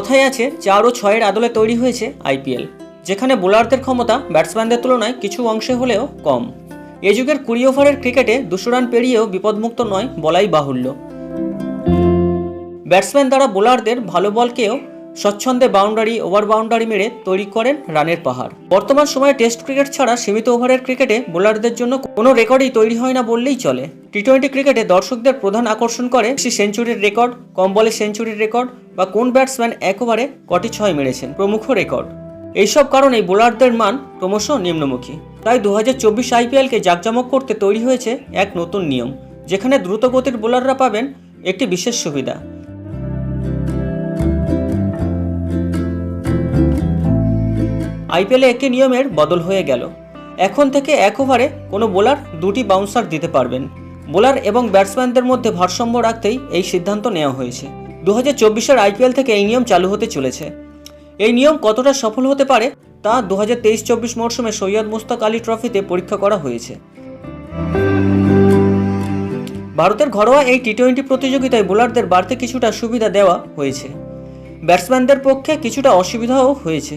কথায় আছে 4 ও 6-এর আদলে তৈরি হয়েছে আইপিএল, যেখানে বোলারদের ক্ষমতা ব্যাটসম্যানদের তুলনায় কিছু অংশে হলেও কম। এ যুগের 20 ওভারের ক্রিকেটে 200 রান পেরিয়েও বিপদমুক্ত নয় বলাই বাহুল্য। ব্যাটসম্যান দ্বারা বোলারদের ভালো বলকেও স্বচ্ছন্দে বাউন্ডারি, ওভার বাউন্ডারি মেরে তৈরি করেন রানের পাহাড়। বর্তমান সময়ে টেস্ট ক্রিকেট ছাড়া সীমিত ওভারের ক্রিকেটে বোলারদের জন্য কোনো রেকর্ডই তৈরি হয় না বললেই চলে। টি-20 ক্রিকেটে দর্শকদের প্রধান আকর্ষণ করে বেশি সেঞ্চুরির রেকর্ড, কম বলে সেঞ্চুরির রেকর্ড বা কোন ব্যাটসম্যান এক ওভারে কটি 6 মেরেছেন প্রমুখ রেকর্ড। এইসব কারণেই বোলারদের মান ক্রমশ নিম্নমুখী। তাই 2024 আইপিএলকে জাঁকজমক করতে তৈরি হয়েছে এক নতুন নিয়ম, যেখানে দ্রুত গতির বোলাররা পাবেন একটি বিশেষ সুবিধা। আইপিএলে একটি নিয়মের বদল হয়ে গেল। এখন থেকে এক ওভারে কোনো বোলার 2টি বাউন্সার দিতে পারবেন। বোলার এবং ব্যাটসম্যানদের মধ্যে ভারসাম্য রাখতেই এই সিদ্ধান্ত নেওয়া হয়েছে। 2024-এর আইপিএল থেকে এই নিয়ম চালু হতে চলেছে। এই নিয়ম কতটা সফল হতে পারে তা 2023-24 মরশুমে সৈয়দ মুশতাক আলী ট্রফিতে পরীক্ষা করা হয়েছে। ভারতের ঘরোয়া এই টি-20 প্রতিযোগিতায় বোলারদের বাড়তি কিছুটা সুবিধা দেওয়া হয়েছে। ব্যাটসম্যানদের পক্ষে কিছুটা অসুবিধাও হয়েছে।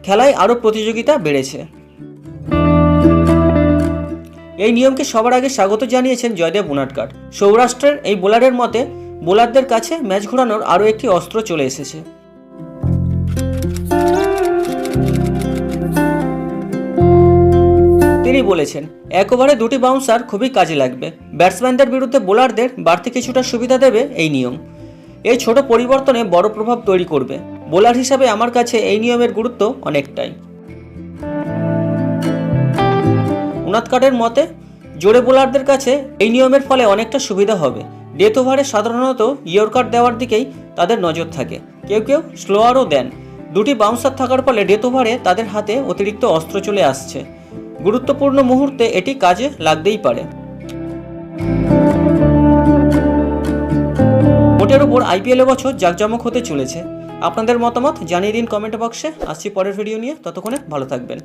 খেলায় আরও প্রতিযোগিতা বেড়েছে। এই নিয়মকে সবার আগে স্বাগত জানিয়েছেন জয়দেব উনাদকট। সৌরাষ্ট্রের এই বোলারের মতে বোলারদের কাছে ম্যাচ ঘোরানোর আরও একটি অস্ত্র চলে এসেছে। তিনি বলেছেন, এক ওভারে 2টি বাউন্সার খুবই কাজে লাগবে। ব্যাটসম্যানদের বিরুদ্ধে বোলারদের বাড়তি কিছুটা সুবিধা দেবে এই নিয়ম। এই ছোট পরিবর্তনে বড় প্রভাব তৈরি করবে। বোলার হিসাবে আমার কাছে এই নিয়মের গুরুত্ব অনেকটাই। উনাদকটের মতে জোরে বোলারদের কাছে এই নিয়মের ফলে অনেকটা সুবিধা হবে। ডেথ ওভারে সাধারণত ইয়র্কার দেওয়ার দিকেই তাদের নজর থাকে। কেউ কেউ স্লোয়ারও দেন। 2টি বাউন্সার থাকার ফলে ডেথ ওভারে তাদের হাতে অতিরিক্ত অস্ত্র চলে আসছে। গুরুত্বপূর্ণ মুহূর্তে এটি কাজে লাগতেই পারে। মোটের উপর আইপিএল এবছর জাঁকজমক হতে চলেছে। আপনাদের মতামত জানিয়ে দিন কমেন্ট বক্সে। আসছি পরের ভিডিও নিয়ে, ততক্ষণে ভালো থাকবেন।